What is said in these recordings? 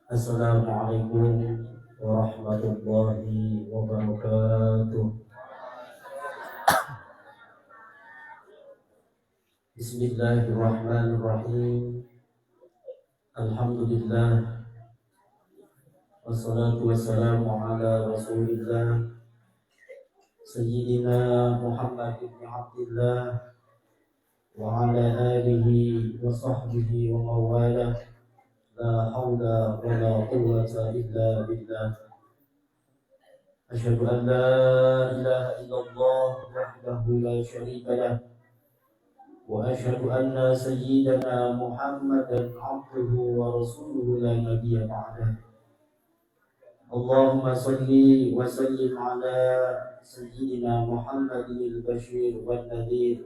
Assalamualaikum warahmatullahi wabarakatuh. Bismillahirrahmanirrahim. Alhamdulillah. Wassalatu wassalamu ala rasulillah Sayyidina Muhammad ibn Abdullah wa ala alihi wa sahbihi wa mawalah. La hawla wa la quwwata illa billah. Asyhadu an la ilaha illallah wahdahu la syarika lah wa asyhadu anna sayyidana Muhammadan abduhu wa rasuluhu la nabiyya ba'dah. Allahumma salli wa sallim ala sayyidina Muhammadin al-bashir wal nadhir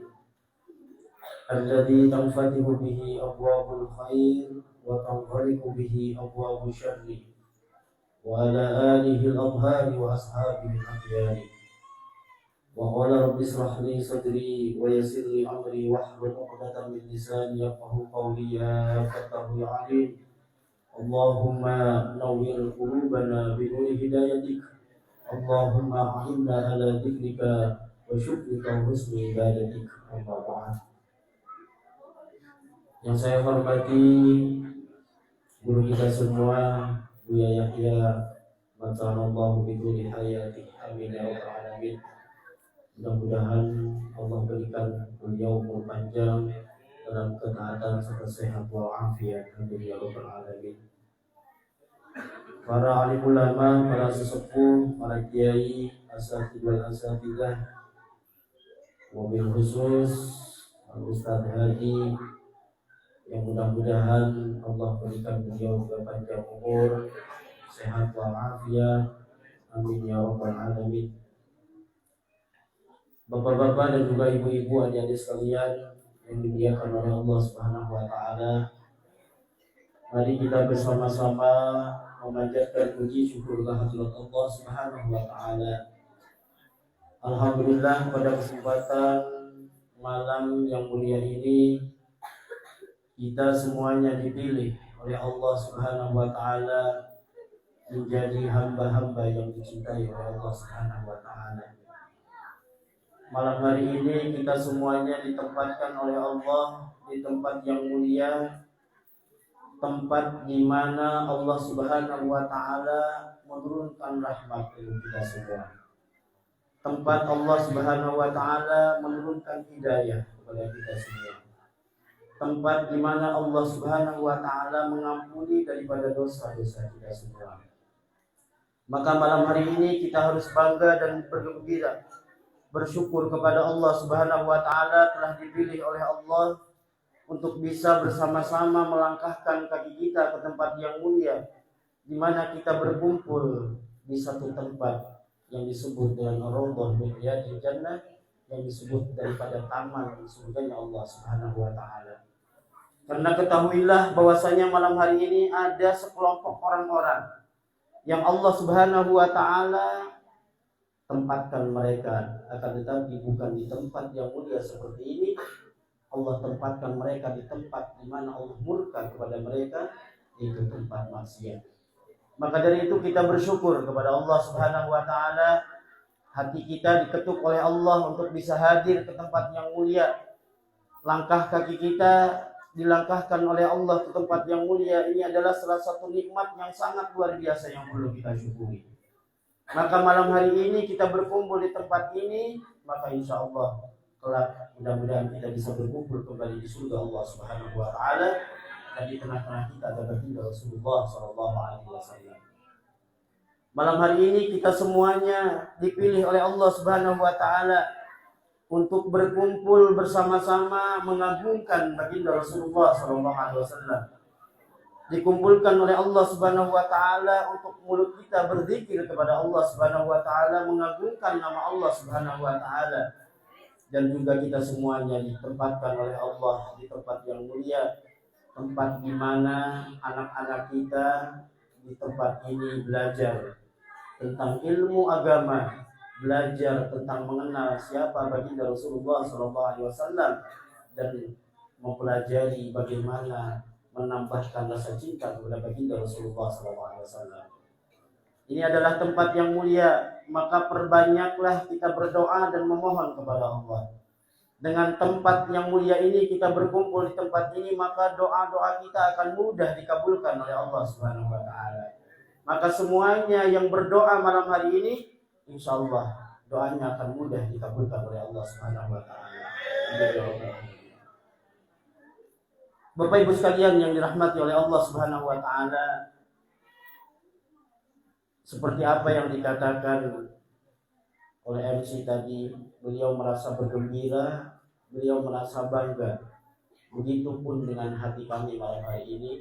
alladhi tanfatihu bihi abwabul khair wa tanghaliqu bihi abwabul syarri wa ala alihi al-adhari wa ashabihi al-akhyari. Wa qala rabbi israh li sadri wa yassir li amri wahlul 'uqdatam min lisani yafqahu qawli. Ya fattahu ya alim, Allahumma nawwir qulubana bi nuri hidayatik. Allahumma a'inna ala dzikrika wa syukrika wa husni ibadatik. Amma ba'd. Yang saya hormati guru kita semua, Buya Yahya, mata'allahu bi tuli hayati. Amin ya rabbal alamin. Mudah-mudahan Allah berikan beliau umur panjang dalam ketaatan serta sehat walafiat. Amin ya rabbal alamin. Para alim ulama, para sesepuh, para kiai, asatidz wal asatidzah, wabil khusus Ustaz Hadi, yang mudah-mudahan Allah berikan beliau panjang umur, sehat walafiat. Amin ya rabbal alamin. Bapak-bapak dan juga ibu-ibu, adik-adik sekalian yang dimuliakan oleh Allah Subhanahu wa taala, mari kita bersama-sama memanjatkan puji syukur kehadirat Allah Subhanahu wa taala. Alhamdulillah, pada kesempatan malam yang mulia ini kita semuanya dipilih oleh Allah Subhanahu wa taala menjadi hamba-hamba yang dicintai oleh Allah Subhanahu wa taala. Malam hari ini kita semuanya ditempatkan oleh Allah di tempat yang mulia, tempat di mana Allah Subhanahu wa taala menurunkan rahmat untuk kita semua. Tempat Allah Subhanahu wa taala menurunkan hidayah kepada kita semua. Tempat di mana Allah Subhanahu wa taala mengampuni daripada dosa-dosa kita semua. Maka malam hari ini kita harus bangga dan bergembira, bersyukur kepada Allah Subhanahu wa taala telah dipilih oleh Allah untuk bisa bersama-sama melangkahkan kaki kita ke tempat yang mulia, di mana kita berkumpul di satu tempat yang disebut dengan Raudhah min riyadil jannah, yang disebut daripada taman surganya Allah Subhanahu wa taala. Karena ketahuilah bahwasanya malam hari ini ada sekelompok orang-orang yang Allah Subhanahu wa taala tempatkan mereka, akan tetapi bukan di tempat yang mulia seperti ini. Allah tempatkan mereka di tempat di mana Allah murka kepada mereka, yaitu tempat maksiat. Maka dari itu kita bersyukur kepada Allah Subhanahu wa taala. Hati kita diketuk oleh Allah untuk bisa hadir ke tempat yang mulia. Langkah kaki kita dilangkahkan oleh Allah ke tempat yang mulia. Ini adalah salah satu nikmat yang sangat luar biasa yang perlu kita syukuri. Maka malam hari ini kita berkumpul di tempat ini, maka insya Allah kelak mudah-mudahan kita bisa berkumpul kembali di surga Allah Subhanahu wa taala, dan di tengah-tengah kita ada baginda Rasulullah sallallahu alaihi wasallam. Malam hari ini kita semuanya dipilih oleh Allah Subhanahu wa taala untuk berkumpul bersama-sama mengagungkan baginda Rasulullah sallallahu alaihi wasallam. Dikumpulkan oleh Allah Subhanahu wa taala untuk mulut kita berzikir kepada Allah Subhanahu wa taala, mengagungkan nama Allah Subhanahu wa taala. Dan juga kita semuanya ditempatkan oleh Allah di tempat yang mulia, tempat di mana anak-anak kita di tempat ini belajar tentang ilmu agama, belajar tentang mengenal siapa baginda Rasulullah sallallahu alaihi wasallam, dan mempelajari bagaimana menambahkan rasa cinta kepada baginda Rasulullah SAW. Ini adalah tempat yang mulia, maka perbanyaklah kita berdoa dan memohon kepada Allah. Dengan tempat yang mulia ini kita berkumpul di tempat ini, maka doa-doa kita akan mudah dikabulkan oleh Allah Subhanahu wa taala. Maka semuanya yang berdoa malam hari ini, insya Allah doanya akan mudah dikabulkan oleh Allah Subhanahu wa taala. Bapak Ibu sekalian yang dirahmati oleh Allah Subhanahu wa taala, seperti apa yang dikatakan oleh MC tadi, beliau merasa bergembira, beliau merasa bangga. Begitupun dengan hati kami malam hari ini.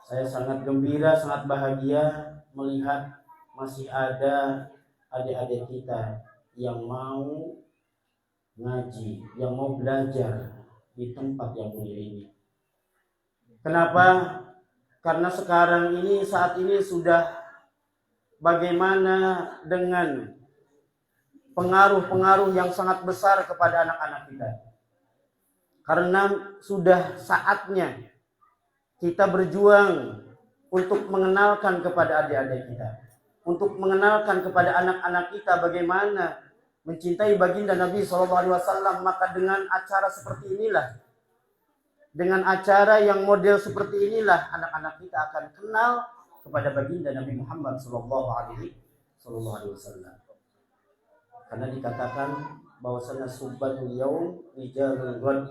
Saya sangat gembira, sangat bahagia melihat masih ada adik-adik kita yang mau ngaji, yang mau belajar di tempat yang mulia ini. Kenapa? Karena sekarang ini, saat ini sudah bagaimana dengan pengaruh-pengaruh yang sangat besar kepada anak-anak kita. Karena sudah saatnya kita berjuang untuk mengenalkan kepada adik-adik kita, untuk mengenalkan kepada anak-anak kita bagaimana mencintai baginda Nabi SAW. Maka dengan acara seperti inilah, dengan acara yang model seperti inilah, anak-anak kita akan kenal kepada baginda Nabi Muhammad SAW. Karena dikatakan bahwasanya subbanul yaum rijalul ghad,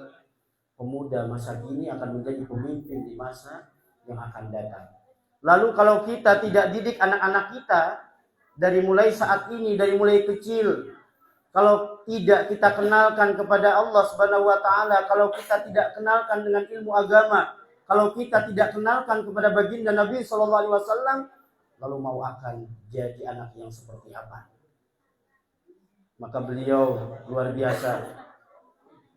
pemuda masa kini akan menjadi pemimpin di masa yang akan datang. Lalu kalau kita tidak didik anak-anak kita dari mulai saat ini, dari mulai kecil, kalau tidak kita kenalkan kepada Allah Subhanahu wa taala, kalau kita tidak kenalkan dengan ilmu agama, kalau kita tidak kenalkan kepada baginda Nabi SAW, lalu mau akan jadi anak yang seperti apa? Maka beliau luar biasa.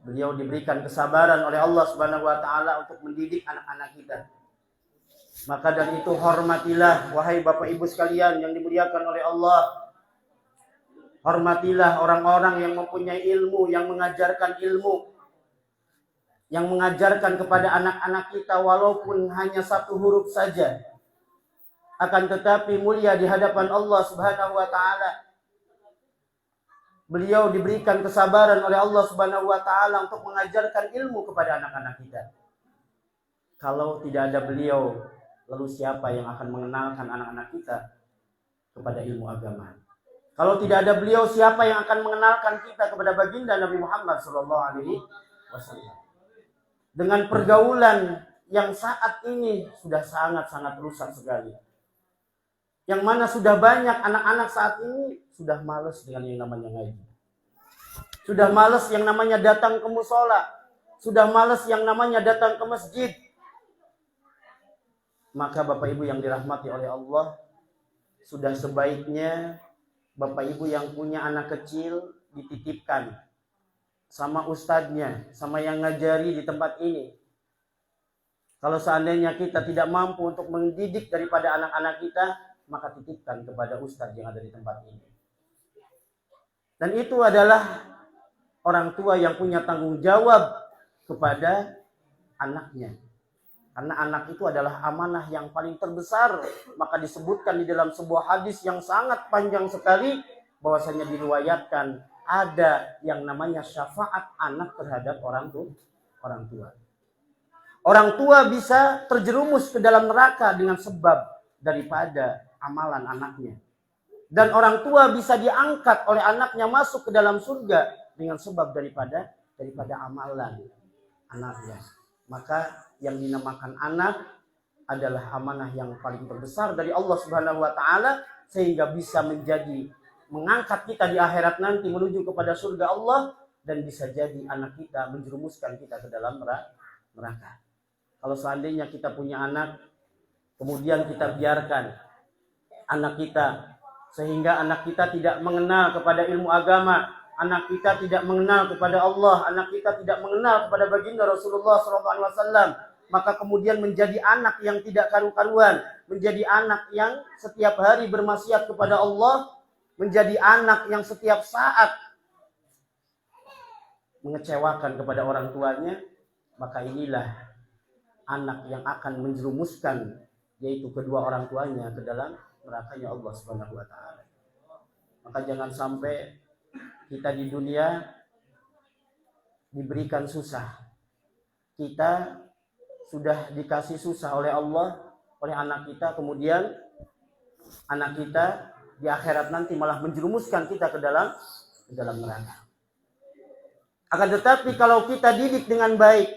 Beliau diberikan kesabaran oleh Allah Subhanahu wa taala untuk mendidik anak-anak kita. Maka dari itu hormatilah wahai Bapak Ibu sekalian yang dimuliakan oleh Allah. Hormatilah orang-orang yang mempunyai ilmu, yang mengajarkan ilmu, yang mengajarkan kepada anak-anak kita walaupun hanya satu huruf saja, akan tetapi mulia di hadapan Allah Subhanahu wa taala. Beliau diberikan kesabaran oleh Allah Subhanahu wa taala untuk mengajarkan ilmu kepada anak-anak kita. Kalau tidak ada beliau, lalu siapa yang akan mengenalkan anak-anak kita kepada ilmu agama? Kalau tidak ada beliau, siapa yang akan mengenalkan kita kepada baginda Nabi Muhammad SAW? Dengan pergaulan yang saat ini sudah sangat-sangat rusak sekali. Yang mana sudah banyak anak-anak saat ini sudah malas dengan yang namanya ngaji. Sudah malas yang namanya datang ke musola. Sudah malas yang namanya datang ke masjid. Maka Bapak Ibu yang dirahmati oleh Allah, sudah sebaiknya Bapak Ibu yang punya anak kecil dititipkan sama ustadznya, sama yang ngajari di tempat ini. Kalau seandainya kita tidak mampu untuk mendidik daripada anak-anak kita, maka titipkan kepada ustadz yang ada di tempat ini. Dan itu adalah orang tua yang punya tanggung jawab kepada anaknya. Karena anak itu adalah amanah yang paling terbesar. Maka disebutkan di dalam sebuah hadis yang sangat panjang sekali, bahwasanya diriwayatkan ada yang namanya syafaat anak terhadap orang tua. Orang tua bisa terjerumus ke dalam neraka dengan sebab daripada amalan anaknya. Dan orang tua bisa diangkat oleh anaknya masuk ke dalam surga dengan sebab daripada amalan anaknya. Maka yang dinamakan anak adalah amanah yang paling terbesar dari Allah Subhanahu wa taala, sehingga bisa menjadi mengangkat kita di akhirat nanti menuju kepada surga Allah, dan bisa jadi anak kita menjerumuskan kita ke dalam neraka. Kalau seandainya kita punya anak, kemudian kita biarkan anak kita, sehingga anak kita tidak mengenal kepada ilmu agama, anak kita tidak mengenal kepada Allah, anak kita tidak mengenal kepada baginda Rasulullah SAW, maka kemudian menjadi anak yang tidak karu-karuan, menjadi anak yang setiap hari bermaksiat kepada Allah, menjadi anak yang setiap saat mengecewakan kepada orang tuanya. Maka inilah anak yang akan menjerumuskan yaitu kedua orang tuanya ke dalam nerakanya Allah Subhanahu wa taala. Maka jangan sampai kita di dunia diberikan susah. Kita sudah dikasih susah oleh Allah, oleh anak kita, kemudian anak kita di akhirat nanti malah menjerumuskan kita ke dalam neraka. Akan tetapi kalau kita didik dengan baik,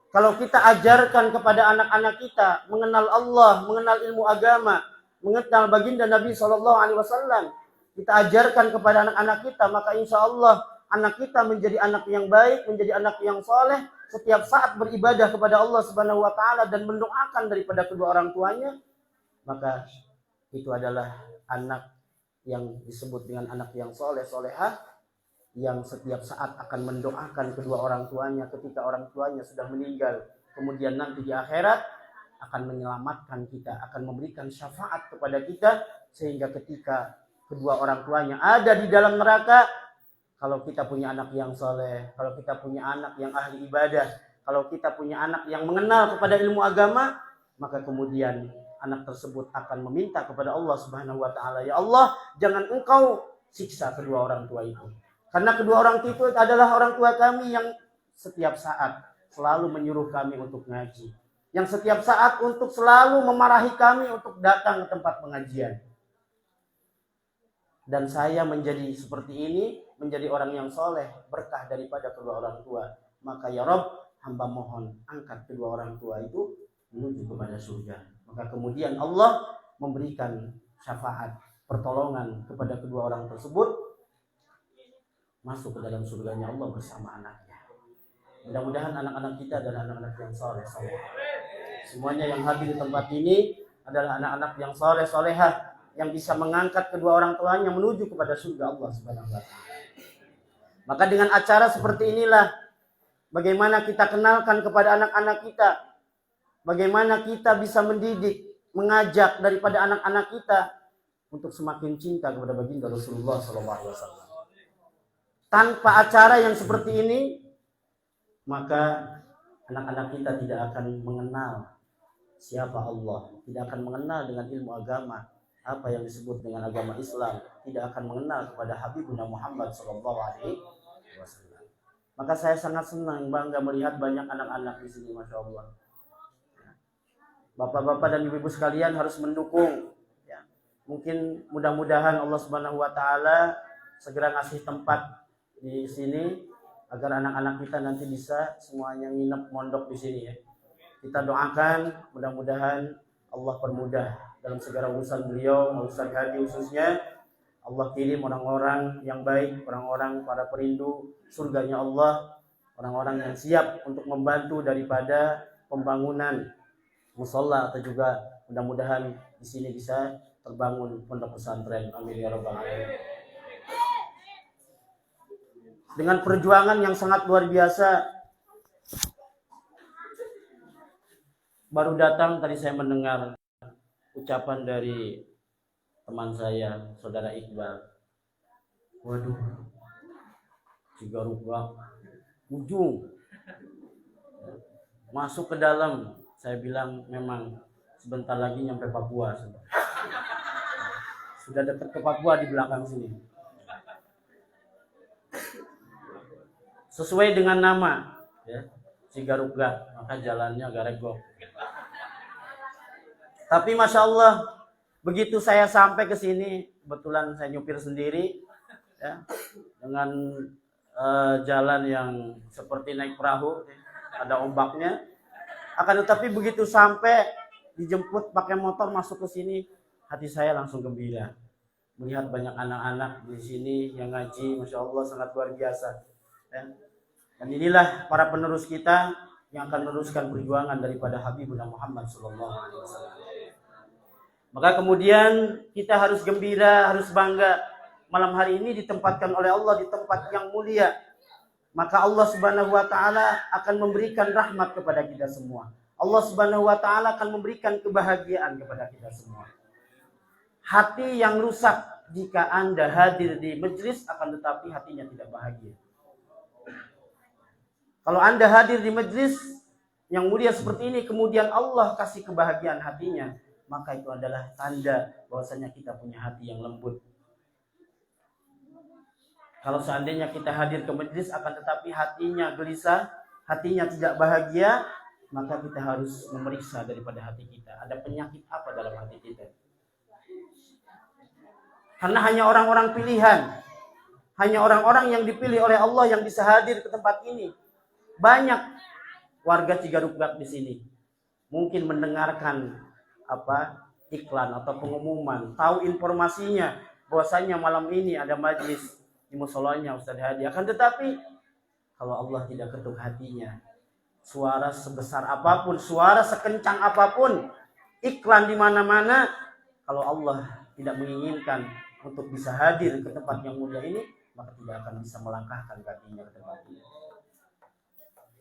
kalau kita ajarkan kepada anak-anak kita mengenal Allah, mengenal ilmu agama, mengenal baginda Nabi SAW, kita ajarkan kepada anak-anak kita, maka insya Allah anak kita menjadi anak yang baik, menjadi anak yang soleh, setiap saat beribadah kepada Allah Subhanahu wa taala dan mendoakan daripada kedua orang tuanya, maka itu adalah anak yang disebut dengan anak yang soleh, solehah, yang setiap saat akan mendoakan kedua orang tuanya ketika orang tuanya sudah meninggal. Kemudian nanti di akhirat akan menyelamatkan kita, akan memberikan syafaat kepada kita, sehingga ketika kedua orang tuanya ada di dalam neraka, kalau kita punya anak yang soleh, kalau kita punya anak yang ahli ibadah, kalau kita punya anak yang mengenal kepada ilmu agama, maka kemudian anak tersebut akan meminta kepada Allah Subhanahu wa taala, ya Allah, jangan engkau siksa kedua orang tua itu. Karena kedua orang tua itu adalah orang tua kami yang setiap saat selalu menyuruh kami untuk ngaji, yang setiap saat untuk selalu memarahi kami untuk datang ke tempat pengajian. Dan saya menjadi seperti ini, menjadi orang yang soleh, berkah daripada kedua orang tua. Maka ya Rob, hamba mohon angkat kedua orang tua itu menuju kepada surga. Maka kemudian Allah memberikan syafaat, pertolongan kepada kedua orang tersebut, masuk ke dalam surganya Allah bersama anaknya. Mudah-mudahan anak-anak kita adalah anak-anak yang soleh. Semuanya yang hadir di tempat ini adalah anak-anak yang soleh, solehah, yang bisa mengangkat kedua orang tuanya menuju kepada surga Allah Subhanahu wa taala. Maka dengan acara seperti inilah bagaimana kita kenalkan kepada anak-anak kita, bagaimana kita bisa mendidik, mengajak daripada anak-anak kita untuk semakin cinta kepada baginda Rasulullah SAW. Tanpa acara yang seperti ini, maka anak-anak kita tidak akan mengenal siapa Allah, tidak akan mengenal dengan ilmu agama, apa yang disebut dengan agama Islam, tidak akan mengenal kepada Habibuna Muhammad SAW. Maka saya sangat senang, bangga melihat banyak anak-anak di sini, masya Allah. Bapak-bapak dan ibu-ibu sekalian harus mendukung. Ya. Mungkin mudah-mudahan Allah Subhanahu wa taala segera ngasih tempat di sini agar anak-anak kita nanti bisa semuanya nginep mondok di sini ya. Kita doakan mudah-mudahan Allah permudah dalam segala urusan beliau, urusan haji khususnya. Allah kirim orang-orang yang baik, orang-orang para perindu surganya Allah, orang-orang yang siap untuk membantu daripada pembangunan mushola, atau juga mudah-mudahan di sini bisa terbangun pondok pesantren. Amin ya rabbal alamin. Dengan perjuangan yang sangat luar biasa, baru datang tadi saya mendengar ucapan dari teman saya, saudara Iqbal. Waduh, Cigarugak ujung masuk ke dalam. Saya bilang memang sebentar lagi nyampe Papua. Sudah dekat ke Papua di belakang sini. Sesuai dengan nama ya, Cigarugak, maka jalannya agak regok. Tapi masya Allah, begitu saya sampai ke sini, kebetulan saya nyupir sendiri, ya, dengan jalan yang seperti naik perahu, ada ombaknya. Akan tetapi begitu sampai dijemput pakai motor masuk ke sini, hati saya langsung gembira. Melihat banyak anak-anak di sini yang ngaji, masya Allah sangat luar biasa. Ya. Dan inilah para penerus kita yang akan meneruskan perjuangan daripada Habibuna Muhammad SAW. Maka kemudian kita harus gembira, harus bangga. Malam hari ini ditempatkan oleh Allah di tempat yang mulia. Maka Allah Subhanahu wa taala akan memberikan rahmat kepada kita semua. Allah Subhanahu wa taala akan memberikan kebahagiaan kepada kita semua. Hati yang rusak jika Anda hadir di majelis, akan tetapi hatinya tidak bahagia. Kalau Anda hadir di majelis, yang mulia seperti ini, kemudian Allah kasih kebahagiaan hatinya, maka itu adalah tanda bahwasanya kita punya hati yang lembut. Kalau seandainya kita hadir ke majelis akan tetapi hatinya gelisah, hatinya tidak bahagia, maka kita harus memeriksa daripada hati kita. Ada penyakit apa dalam hati kita? Karena hanya orang-orang pilihan, hanya orang-orang yang dipilih oleh Allah yang bisa hadir ke tempat ini. Banyak warga Cigarubak di sini mungkin mendengarkan iklan atau pengumuman, tahu informasinya bahwasanya malam ini ada majlis di musolanya Ustaz Hadi. Akan tetapi kalau Allah tidak ketuk hatinya, suara sebesar apapun, suara sekencang apapun, iklan di mana-mana, kalau Allah tidak menginginkan untuk bisa hadir ke tempat yang mulia ini, maka tidak akan bisa melangkahkan kakinya ke tempat ini.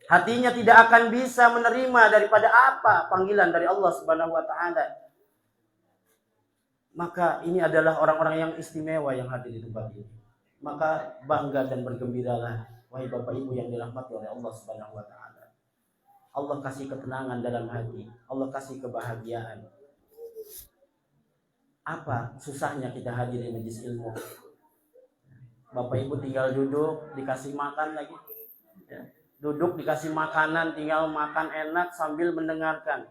Hatinya tidak akan bisa menerima daripada apa panggilan dari Allah Subhanahu wa taala. Maka ini adalah orang-orang yang istimewa yang hadir di tempat ini. Maka bangga dan bergembiralah wahai Bapak Ibu yang dirahmati oleh Allah Subhanahu wa taala. Allah kasih ketenangan dalam hati, Allah kasih kebahagiaan. Apa susahnya kita hadir di majelis ilmu? Bapak Ibu tinggal duduk, dikasih makan lagi. Ya. Duduk dikasih makanan, tinggal makan enak sambil mendengarkan.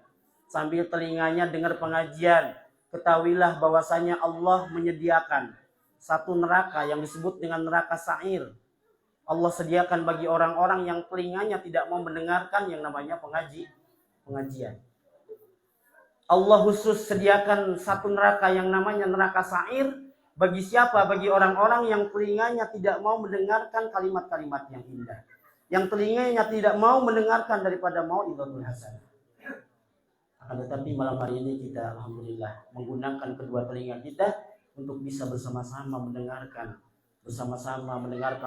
Sambil telinganya dengar pengajian. Ketahuilah bahwasanya Allah menyediakan satu neraka yang disebut dengan neraka sa'ir. Allah sediakan bagi orang-orang yang telinganya tidak mau mendengarkan yang namanya pengajian. Allah khusus sediakan satu neraka yang namanya neraka sa'ir. Bagi siapa? Bagi orang-orang yang telinganya tidak mau mendengarkan kalimat-kalimat yang indah. Yang telinganya tidak mau mendengarkan daripada mau'izatul hasanah. Akan tetapi malam hari ini kita alhamdulillah menggunakan kedua telinga kita untuk bisa bersama-sama mendengarkan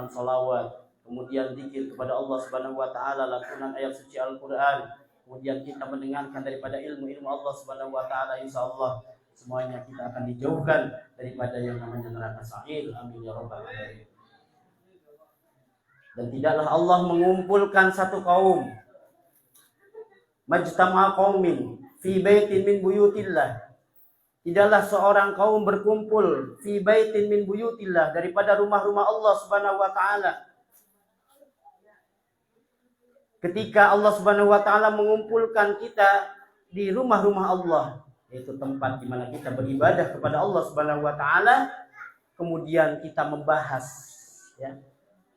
salawat, kemudian zikir kepada Allah Subhanahu wa taala, lantunan ayat suci Al-Qur'an, kemudian kita mendengarkan daripada ilmu-ilmu Allah Subhanahu wa taala, insyaallah semuanya kita akan dijauhkan daripada yang namanya neraka sa'ir. Amin ya rabbal alamin. Dan tidaklah Allah mengumpulkan satu kaum, majtama'a qaumin fi baitin min buyutillah. Tidaklah seorang kaum berkumpul fi baitin min buyutillah, daripada rumah-rumah Allah Subhanahu wa taala. Ketika Allah Subhanahu wa taala mengumpulkan kita di rumah-rumah Allah, yaitu tempat di mana kita beribadah kepada Allah Subhanahu wa taala, kemudian kita membahas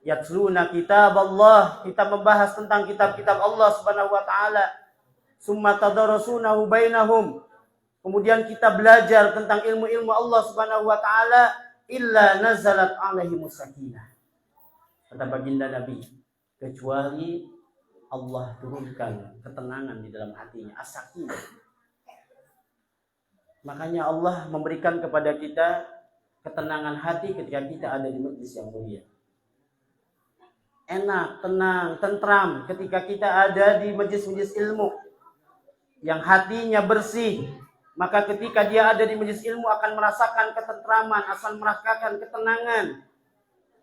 yatluna kitab Allah, kita membahas tentang kitab-kitab Allah Subhanahu wa taala. Summa tadarasunahu bainahum, kemudian kita belajar tentang ilmu-ilmu Allah Subhanahu wa taala, illa nazalat alaihimus sakinah. Kata baginda Nabi, kecuali Allah turunkan ketenangan di dalam hatinya, as-sakinah. Makanya Allah memberikan kepada kita ketenangan hati ketika kita ada di majelis yang mulia. Enak, tenang, tentram ketika kita ada di majelis-majelis ilmu yang hatinya bersih. Maka ketika dia ada di majelis ilmu akan merasakan ketentraman, akan merasakan ketenangan.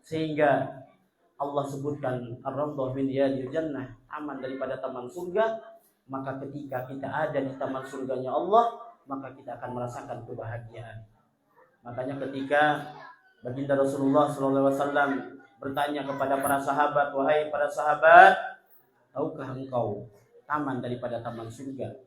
Sehingga Allah sebutkan ar-rawdah min riyadil jannah, aman daripada taman surga. Maka ketika kita ada di taman surganya Allah, maka kita akan merasakan kebahagiaan. Makanya ketika baginda Rasulullah SAW bertanya kepada para sahabat, wahai para sahabat, tahukah engkau taman daripada taman surga?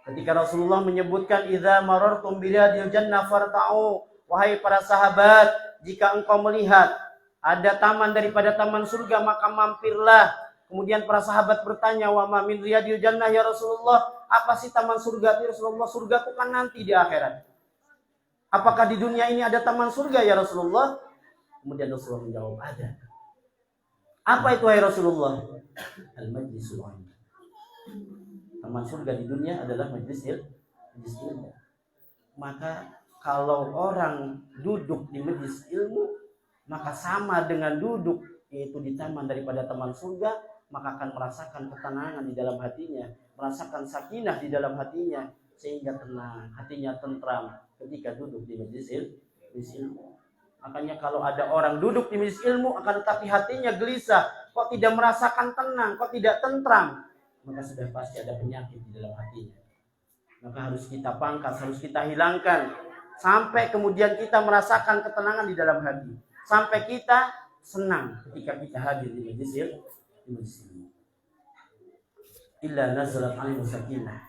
Ketika Rasulullah menyebutkan idza marartum biladil jannah farta'u, wahai para sahabat, jika engkau melihat ada taman daripada taman surga maka mampirlah. Kemudian para sahabat bertanya, wa ma min riyadil jannah ya Rasulullah, apa sih taman surga itu Rasulullah? Surga itu kan nanti di akhirat. Apakah di dunia ini ada taman surga ya Rasulullah? Kemudian Rasulullah menjawab, ada. Apa itu hai Rasulullah? Al-majlisul ilmu. Taman surga di dunia adalah majlis ilmu. Maka kalau orang duduk di majlis ilmu, maka sama dengan duduk yaitu di taman daripada taman surga, maka akan merasakan ketenangan di dalam hatinya, merasakan sakinah di dalam hatinya, sehingga tenang, hatinya tentram ketika duduk di majlis ilmu. Makanya kalau ada orang duduk di majelis ilmu akan tetapi hatinya gelisah, kok tidak merasakan tenang, kok tidak tentram, maka sudah pasti ada penyakit di dalam hatinya. Maka harus kita pangkas, harus kita hilangkan, sampai kemudian kita merasakan ketenangan di dalam hati, sampai kita senang ketika kita hadir di majelis ilmu. Illa nazalat alaihi sakinah.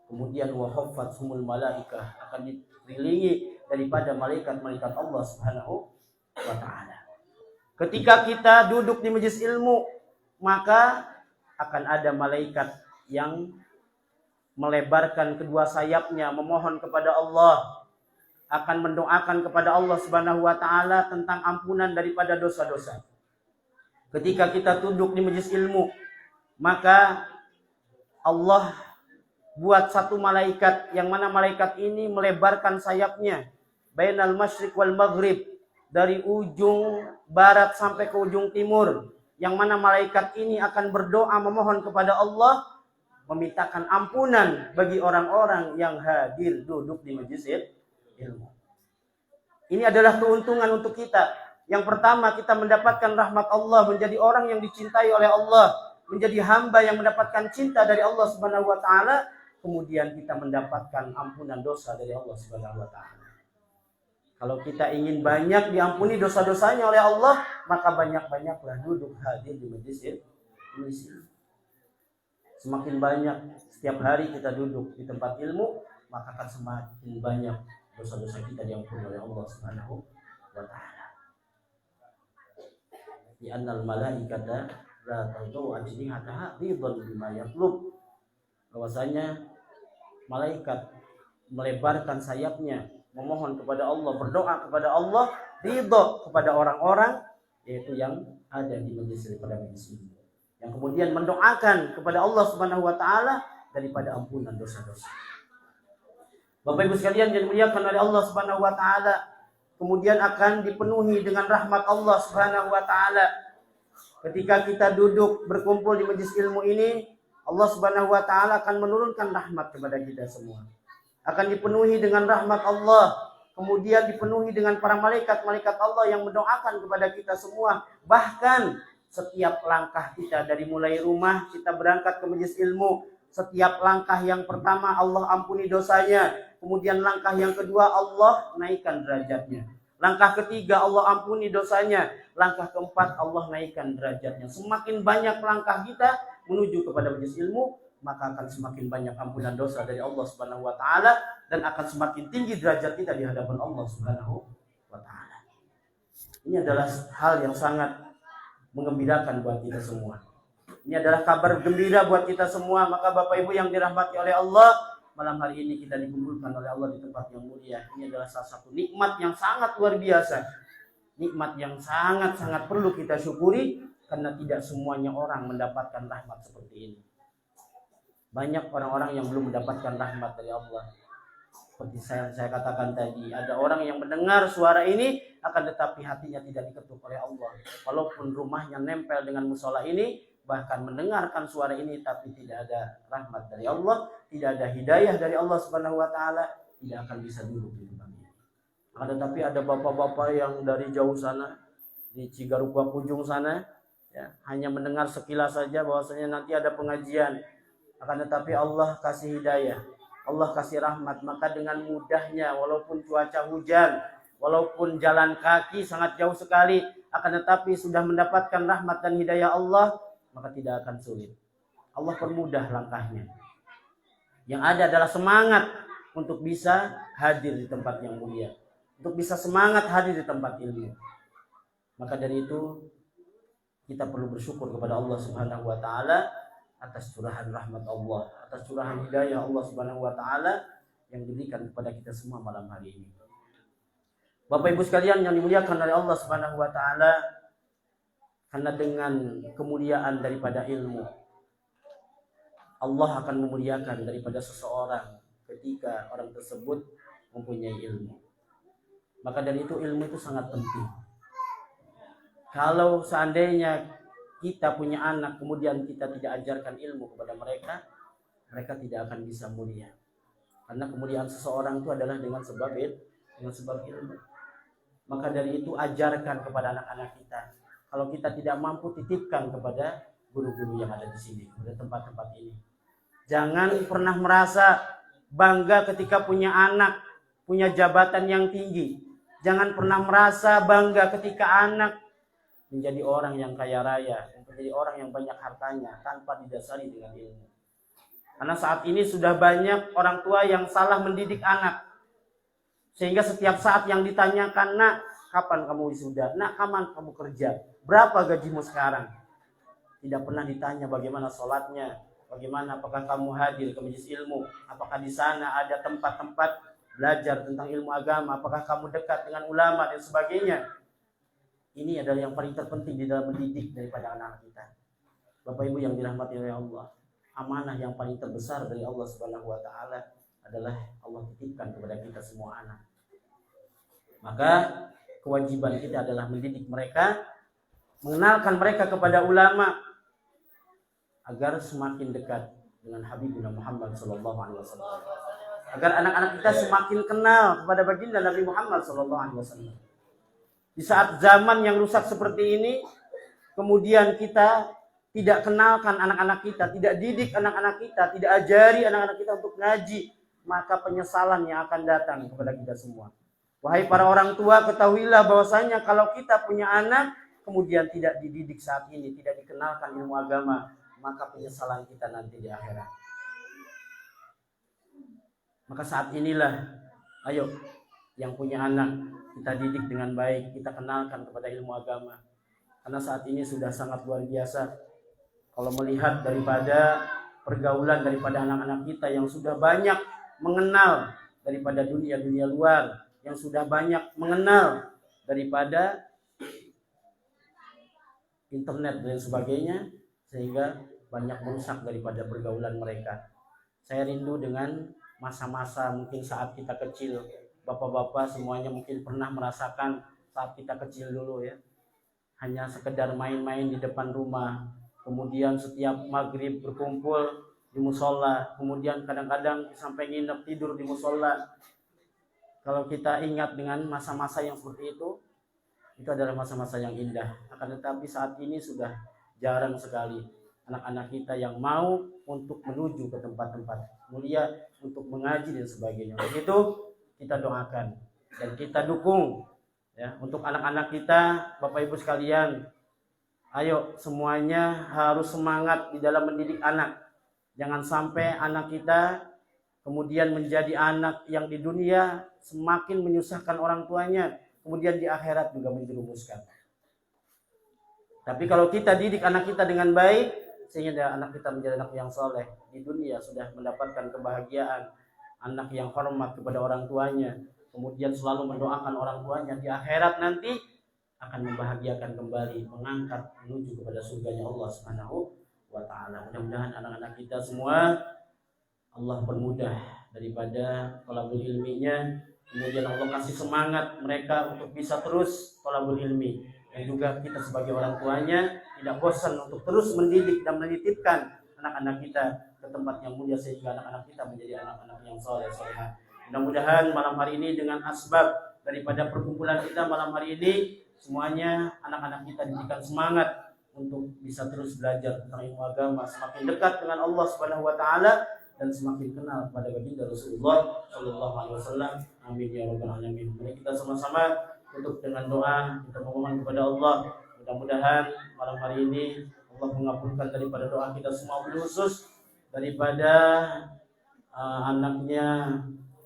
Kemudian wa haffathumul malaikah, akan dikelilingi daripada malaikat-malaikat Allah Subhanahu wa taala. Ketika kita duduk di majelis ilmu, maka akan ada malaikat yang melebarkan kedua sayapnya memohon kepada Allah, akan mendoakan kepada Allah Subhanahu wa taala tentang ampunan daripada dosa-dosa. Ketika kita duduk di majelis ilmu, maka Allah buat satu malaikat, yang mana malaikat ini melebarkan sayapnya bainal masyriq wal maghrib, dari ujung barat sampai ke ujung timur, yang mana malaikat ini akan berdoa memohon kepada Allah, memintakan ampunan bagi orang-orang yang hadir duduk di majelis ilmu. Ini adalah keuntungan untuk kita. Yang pertama, kita mendapatkan rahmat Allah, menjadi orang yang dicintai oleh Allah, menjadi hamba yang mendapatkan cinta dari Allah Subhanahu wa taala. Kemudian kita mendapatkan ampunan dosa dari Allah Subhanahu wa taala. Kalau kita ingin banyak diampuni dosa-dosanya oleh Allah, maka banyak-banyaklah duduk hadir di majelis ilmu. Semakin banyak setiap hari kita duduk di tempat ilmu, maka akan semakin banyak dosa-dosa kita diampuni oleh Allah Subhanahu wa taala. Di annal malaikata la tadau ajnihataha ridwan bima yatlub. Bahwasanya malaikat melebarkan sayapnya memohon kepada Allah, berdoa kepada Allah, ridho kepada orang-orang yaitu yang ada di majelis daripada majelis ini, yang kemudian mendoakan kepada Allah Subhanahu wa taala daripada ampunan dosa-dosa. Bapak Ibu sekalian yang dimuliakan oleh Allah Subhanahu wa taala, kemudian akan dipenuhi dengan rahmat Allah Subhanahu wa taala. Ketika kita duduk berkumpul di majelis ilmu ini, Allah Subhanahu wa taala akan menurunkan rahmat kepada kita semua. Akan dipenuhi dengan rahmat Allah, kemudian dipenuhi dengan para malaikat-malaikat Allah yang mendoakan kepada kita semua. Bahkan setiap langkah kita, dari mulai rumah kita berangkat ke majelis ilmu, setiap langkah yang pertama Allah ampuni dosanya, kemudian langkah yang kedua Allah naikkan derajatnya, langkah ketiga Allah ampuni dosanya, langkah keempat Allah naikkan derajatnya. Semakin banyak langkah kita menuju kepada majelis ilmu, maka akan semakin banyak ampunan dosa dari Allah Subhanahu wa taala, dan akan semakin tinggi derajat kita di hadapan Allah Subhanahu wa taala. Ini adalah hal yang sangat menggembirakan buat kita semua. Ini adalah kabar gembira buat kita semua. Maka Bapak Ibu yang dirahmati oleh Allah, malam hari ini kita dikumpulkan oleh Allah di tempat yang mulia. Ini adalah salah satu nikmat yang sangat luar biasa. Nikmat yang sangat-sangat perlu kita syukuri, karena tidak semuanya orang mendapatkan rahmat seperti ini. Banyak orang-orang yang belum mendapatkan rahmat dari Allah. Seperti saya katakan tadi, ada orang yang mendengar suara ini, akan tetapi hatinya tidak diketuk oleh Allah. Walaupun rumahnya nempel dengan musola ini, bahkan mendengarkan suara ini, tapi tidak ada rahmat dari Allah, tidak ada hidayah dari Allah Subhanahu wa taala, tidak akan bisa duduk di tempat ini. Akan tetapi ada bapak-bapak yang dari jauh sana, di Cigarugua Ujung sana, ya, hanya mendengar sekilas saja bahwasanya nanti ada pengajian. Akan tetapi Allah kasih hidayah, Allah kasih rahmat, maka dengan mudahnya, walaupun cuaca hujan, walaupun jalan kaki sangat jauh sekali, akan tetapi sudah mendapatkan rahmat dan hidayah Allah, maka tidak akan sulit. Allah permudah langkahnya. Yang ada adalah semangat untuk bisa hadir di tempat yang mulia, untuk bisa semangat hadir di tempat ilmu. Maka dari itu kita perlu bersyukur kepada Allah Subhanahu wa taala atas curahan rahmat Allah, atas curahan hidayah Allah Subhanahu wa taala yang diberikan kepada kita semua malam hari ini. Bapak Ibu sekalian yang dimuliakan oleh Allah Subhanahu wa taala, karena dengan kemuliaan daripada ilmu, Allah akan memuliakan daripada seseorang ketika orang tersebut mempunyai ilmu. Maka dari itu ilmu itu sangat penting. Kalau seandainya kita punya anak, kemudian kita tidak ajarkan ilmu kepada mereka, mereka tidak akan bisa mulia. Karena kemuliaan seseorang itu adalah dengan sebab ilmu. Maka dari itu ajarkan kepada anak-anak kita. Kalau kita tidak mampu, titipkan kepada guru-guru yang ada di sini, pada tempat-tempat ini. Jangan pernah merasa bangga ketika punya anak, punya jabatan yang tinggi. Jangan pernah merasa bangga ketika anak menjadi orang yang kaya raya, menjadi orang yang banyak hartanya tanpa didasari dengan ilmu. Karena saat ini sudah banyak orang tua yang salah mendidik anak. Sehingga setiap saat yang ditanyakan, nak, kapan kamu wisuda? Nak, kapan kamu kerja? Berapa gajimu sekarang? Tidak pernah ditanya bagaimana sholatnya, bagaimana apakah kamu hadir ke majelis ilmu, apakah di sana ada tempat-tempat belajar tentang ilmu agama, apakah kamu dekat dengan ulama dan sebagainya. Ini adalah yang paling terpenting di dalam mendidik daripada anak kita. Bapak Ibu yang dirahmati oleh Allah, amanah yang paling terbesar dari Allah Subhanahu wa taala adalah Allah titipkan kepada kita semua anak. Maka kewajiban kita adalah mendidik mereka, mengenalkan mereka kepada ulama agar semakin dekat dengan Habibuna Muhammad sallallahu alaihi wasallam. Agar anak-anak kita semakin kenal kepada baginda Nabi Muhammad sallallahu alaihi wasallam. Di saat zaman yang rusak seperti ini, kemudian kita tidak kenalkan anak-anak kita, tidak didik anak-anak kita, tidak ajari anak-anak kita untuk ngaji, maka penyesalan yang akan datang kepada kita semua. Wahai para orang tua, ketahuilah bahwasanya kalau kita punya anak, kemudian tidak dididik saat ini, tidak dikenalkan ilmu agama, maka penyesalan kita nanti di akhirat. Maka saat inilah, ayo yang punya anak, kita didik dengan baik, kita kenalkan kepada ilmu agama. Karena saat ini sudah sangat luar biasa. Kalau melihat daripada pergaulan daripada anak-anak kita yang sudah banyak mengenal daripada dunia-dunia luar, yang sudah banyak mengenal daripada internet dan sebagainya, sehingga banyak merusak daripada pergaulan mereka. Saya rindu dengan masa-masa mungkin saat kita kecil. Bapak-bapak semuanya mungkin pernah merasakan saat kita kecil dulu ya. Hanya sekedar main-main di depan rumah. Kemudian setiap maghrib berkumpul di musola. Kemudian kadang-kadang sampai nginep tidur di musola. Kalau kita ingat dengan masa-masa yang seperti itu adalah masa-masa yang indah. Akan tetapi saat ini sudah jarang sekali anak-anak kita yang mau untuk menuju ke tempat-tempat mulia untuk mengaji dan sebagainya. Untuk itu kita doakan dan kita dukung ya untuk anak-anak kita, Bapak Ibu sekalian. Ayo semuanya harus semangat di dalam mendidik anak. Jangan sampai anak kita kemudian menjadi anak yang di dunia semakin menyusahkan orang tuanya, kemudian di akhirat juga menjerumuskan. Tapi kalau kita didik anak kita dengan baik, sehingga anak kita menjadi anak yang soleh, di dunia sudah mendapatkan kebahagiaan, anak yang hormat kepada orang tuanya, kemudian selalu mendoakan orang tuanya, di akhirat nanti akan membahagiakan kembali, mengangkat menuju kepada surganya Allah Subhanahu wa taala. Mudah-mudahan anak-anak kita semua Allah permudah daripada thalabul ilminya, kemudian Allah kasih semangat mereka untuk bisa terus thalabul ilmi, dan juga kita sebagai orang tuanya tidak bosan untuk terus mendidik dan menitipkan anak-anak kita ke tempat yang mulia sehingga anak-anak kita menjadi anak-anak yang soleh solehah. Mudah-mudahan malam hari ini dengan asbab daripada perkumpulan kita malam hari ini, semuanya anak-anak kita diberikan semangat untuk bisa terus belajar tentang ilmu agama, semakin dekat dengan Allah Subhanahu wa taala dan semakin kenal pada baginda Rasulullah sallallahu alaihi wasallam. Amin ya rabbal alamin. Mari kita sama-sama tutup dengan doa, kita memohon kepada Allah. Mudah-mudahan malam hari ini Allah mengabulkan daripada doa kita semua, khusus daripada anaknya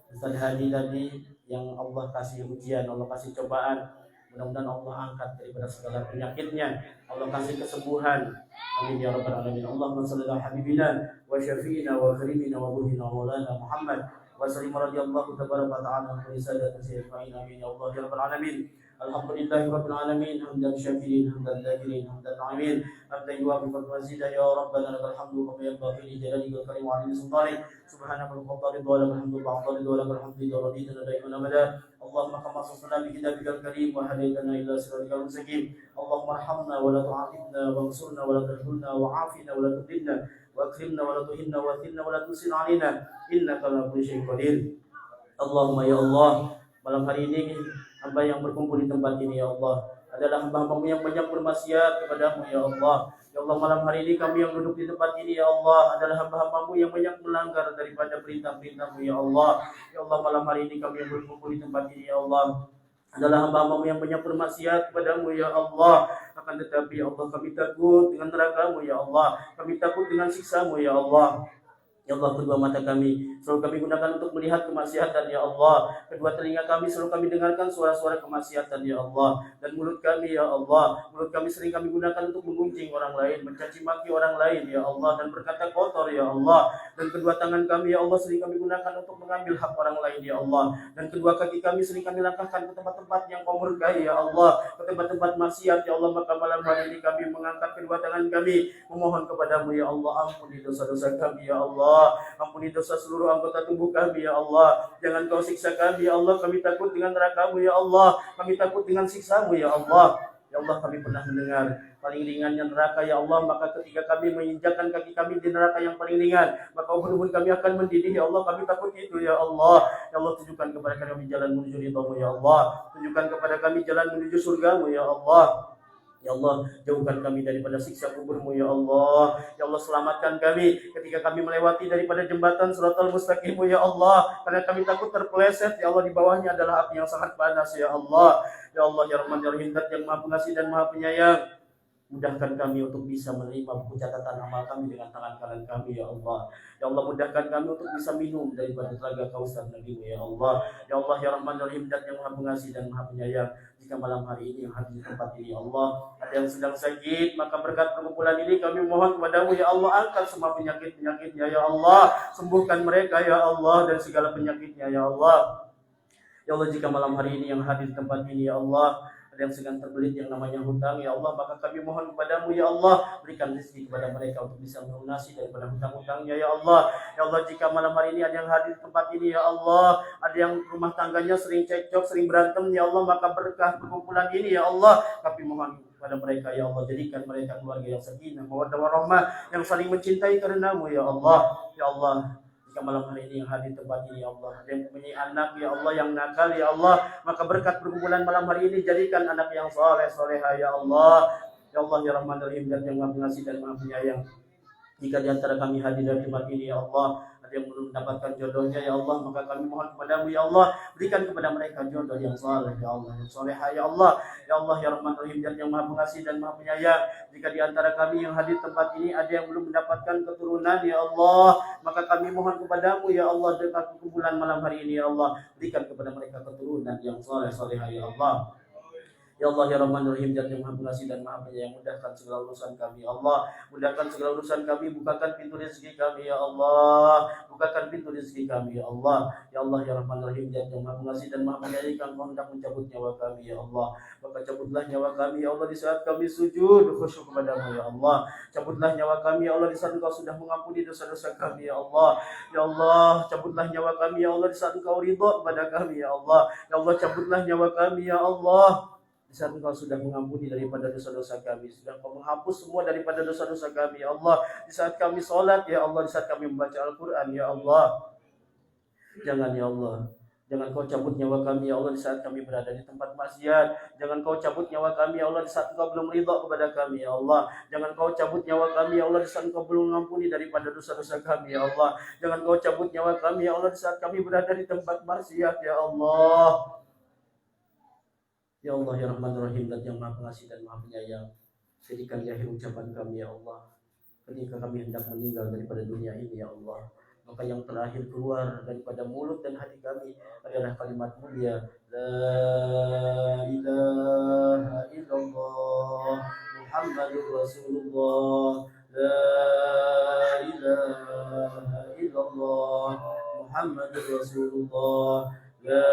Ustaz Hadi tadi yang Allah kasih ujian, Allah kasih cobaan. Mudah-mudahan Allah angkat daripada segala penyakitnya, Allah kasih kesembuhan. Amin ya rabbal alamin. Allahumma shalli ala habibina wa syafi'ina wa karimina wa buhina wa maulana Muhammad wa sallim radhiyallahu tabaraka wa ta'ala wa sadaqati sayyidina. Amin ya Allah ya rabbal alamin. Alhamdulillahi rabbil alamin, hamdan syakirin, hamdan dhakirin, hamdan na'imin, hamdan yuwafiqu al-mazida ya rabbana lakal hamdu wa yanbaghi li jalalika al-karim wa 'azimi sultanik. Subhanaka wa bihamdika wa lakal hamdu wa lakal hamdu wa radina daiman abada. Allahumma kama sallana bi kitabikal karim wa hadaitana ila siratikal mustaqim. Allahumma arhamna wa la tu'athibna wa ansurna wa la tahzunna wa 'afina wa la tudillna wa akrimna wa la tuhinna wa athirna wa la tusir 'alaina innaka ala kulli syai'in qadir. Allahumma ya Allah, malam hari ini hamba yang berkumpul di tempat ini ya Allah adalah hamba-Hamba yang banyak bermaksiat kepadamu ya Allah. Ya Allah, Allah, malam hari ini kami yang duduk di tempat ini ya Allah adalah hamba-hambamu yang banyak melanggar daripada perintah-perintahmu ya Allah. Ya Allah, malam hari ini kami yang berkumpul di tempat ini ya Allah adalah hamba-hambamu yang banyak bermaksiat kepadamu ya Allah. Akan tetapi ya Allah, kami takut dengan neraka-Mu ya Allah, kami takut dengan siksa-Mu ya Allah. Ya Allah, kedua mata kami selalu kami gunakan untuk melihat kemaksiatan ya Allah. Kedua telinga kami selalu kami dengarkan suara-suara kemaksiatan ya Allah. Dan mulut kami ya Allah, mulut kami sering kami gunakan untuk menggunjing orang lain, mencaci maki orang lain ya Allah, dan berkata kotor ya Allah. Dan kedua tangan kami ya Allah sering kami gunakan untuk mengambil hak orang lain ya Allah. Dan kedua kaki kami sering kami langkahkan ke tempat-tempat yang Kau murkai ya Allah, ke tempat-tempat maksiat ya Allah. Maka malam hari ini kami mengangkat kedua tangan kami memohon kepadamu ya Allah, ampuni dosa-dosa kami ya Allah. Ampuni dosa seluruh anggota tubuh kami ya Allah. Jangan Kau siksa kami ya Allah. Kami takut dengan neraka-Mu ya Allah. Kami takut dengan siksa-Mu ya Allah. Ya Allah, kami pernah mendengar paling ringannya neraka ya Allah. Maka ketika kami menginjakkan kaki kami di neraka yang paling ringan, maka ubun-ubun kami akan mendidih ya Allah. Kami takut itu ya Allah. Ya Allah, tunjukkan kepada kami jalan menuju ridha-Mu ya Allah. Tunjukkan kepada kami jalan menuju surga-Mu ya Allah. Ya Allah, jauhkan kami daripada siksa kubur-Mu ya Allah. Ya Allah, selamatkan kami ketika kami melewati daripada jembatan Shiratal Mustaqim-Mu ya Allah. Karena kami takut terpeleset ya Allah, di bawahnya adalah api yang sangat panas ya Allah. Ya Allah, ya Rahman ya Rahim, yang Maha Pengasih dan Maha Penyayang, mudahkan kami untuk bisa menerima buku catatan amal kami dengan tangan kanan kami ya Allah. Ya Allah, mudahkan kami untuk bisa minum daripada telaga Kausar Nabi-Mu ya Allah. Ya Allah, ya Rahman ya Rahim, yang Maha Pengasih dan Maha Penyayang, jika malam hari ini yang hadir di tempat ini ya Allah ada yang sedang sakit, maka berkat perkumpulan ini kami mohon kepadamu ya Allah, angkat semua penyakit-penyakitnya ya Allah, sembuhkan mereka ya Allah dan segala penyakitnya ya Allah. Ya Allah, jika malam hari ini yang hadir di tempat ini ya Allah ada yang sedang terbelit yang namanya hutang ya Allah, maka kami mohon kepadamu ya Allah, berikan rezeki kepada mereka untuk bisa melunasi daripada hutang-hutangnya ya Allah. Ya Allah, jika malam hari ini ada yang hadir di tempat ini ya Allah, ada yang rumah tangganya sering cekcok, sering berantem ya Allah, maka berkah perkumpulan ini ya Allah kami mohon kepada mereka ya Allah, jadikan mereka keluarga yang sakinah, mawaddah warahmah, yang saling mencintai karenamu ya Allah. Ya Allah, jika malam hari ini yang hadir tempat ini ya Allah ada yang mempunyai anak ya Allah yang nakal ya Allah, maka berkat perkumpulan malam hari ini jadikan anak yang soleh soleha ya Allah. Ya Allah, ya Rahman ya Rahim, yang Maha Pengasih dan Maha Penyayang, jika di antara kami hadir di tempat ini ya Allah ada yang belum mendapatkan jodohnya ya Allah, maka kami mohon kepadamu ya Allah, berikan kepada mereka jodoh yang saleh ya Allah, yang soleha ya Allah. Ya Allah, ya Rahman Rahim, yang Maha Pengasih dan Maha Penyayang, jika di antara kami yang hadir tempat ini ada yang belum mendapatkan keturunan ya Allah, maka kami mohon kepadamu ya Allah, dengan kumpulan malam hari ini ya Allah, berikan kepada mereka keturunan yang saleh soleha ya Allah. Ya Allah, ya Rahman Rahim, yang Maha Pengasih dan Maha Penyayang, mudahkan segala urusan kami ya Allah, mudahkan segala urusan kami, bukakan pintu rezeki kami ya Allah, bukakan pintu rezeki kami ya Allah. Ya Allah, ya Rahman Rahim, yang Maha Pengasih dan Maha Penyayang, kami hendak mencabut nyawa kami ya Allah, maka cabutlah nyawa kami ya Allah di saat kami sujud khusyuk kepadamu ya Allah. Cabutlah nyawa kami ya Allah di saat Engkau sudah mengampuni dosa-dosa kami ya Allah. Ya Allah, cabutlah nyawa kami ya Allah di saat Engkau ridha kepada kami ya Allah. Ya Allah, cabutlah nyawa kami ya Allah di saat Engkau sudah mengampuni daripada dosa-dosa kami, sudah Engkau menghapus semua daripada dosa-dosa kami ya Allah. Di saat kami sholat ya Allah, di saat kami membaca Al-Quran ya Allah, jangan ya Allah, jangan Kau cabut nyawa kami ya Allah di saat kami berada di tempat maksiat. Jangan Kau cabut nyawa kami ya Allah di saat Engkau belum ridha kepada kami ya Allah. Jangan Kau cabut nyawa kami ya Allah di saat Engkau belum mengampuni daripada dosa-dosa kami ya Allah. Jangan Kau cabut nyawa kami ya Allah di saat kami berada di tempat maksiat ya Allah. Ya Allah, ya Rahman Rahim, dan yang Maha Pengasih dan Maha Penyayang, jadikan di akhir ucapan kami ya Allah, ketika kami hendak meninggal daripada dunia ini ya Allah, maka yang terakhir keluar daripada mulut dan hati kami adalah kalimat mulia La ilaha illallah Muhammadur Rasulullah, La ilaha illallah Muhammadur Rasulullah, La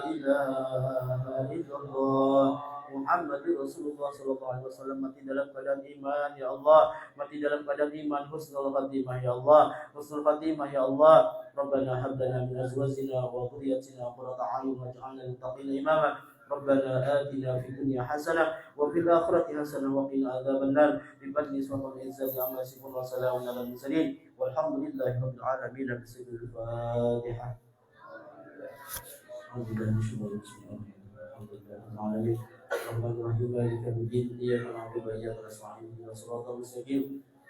ilaha illallah Muhammadur Rasulullah sallallahu alaihi wasallam. Mati dalam keadaan iman ya Allah, mati dalam keadaan iman, husnul khatimah ya Allah, husnul khatimah ya Allah. Rabbana hab lana min azwajina wa dhurriyyatina qurrata a'yun waj'alna lil muttaqina imama. Rabbana atina fid dunya hasanah wa fil akhirati hasanah wa qina adzabannar. Bi fadli subhanal izzati amma yasifun wa salamun alal mursalin walhamdulillahi rabbil alamin. Al-Fatihah. Alhamdulillah, Rahman Rahim Malika Yawmiddin Iyyaka na'budu wa iyyaka nasta'in ihdinas siratal mustaqim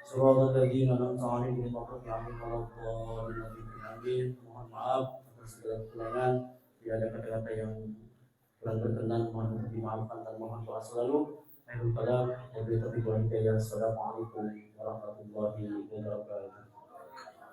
siratal ladzina an'amta 'alaihim ghairil maghdubi 'alaihim waladdallin. Amin. Mohon maaf atas segala kekurangan. Bila ada kata-kata yang kurang berkenan mohon untuk dimaafkan dan mohon doa selalu. Akhirul kalam, wabillahi taufiq wal hidayah. Assalamualaikum warahmatullahi wabarakatuh.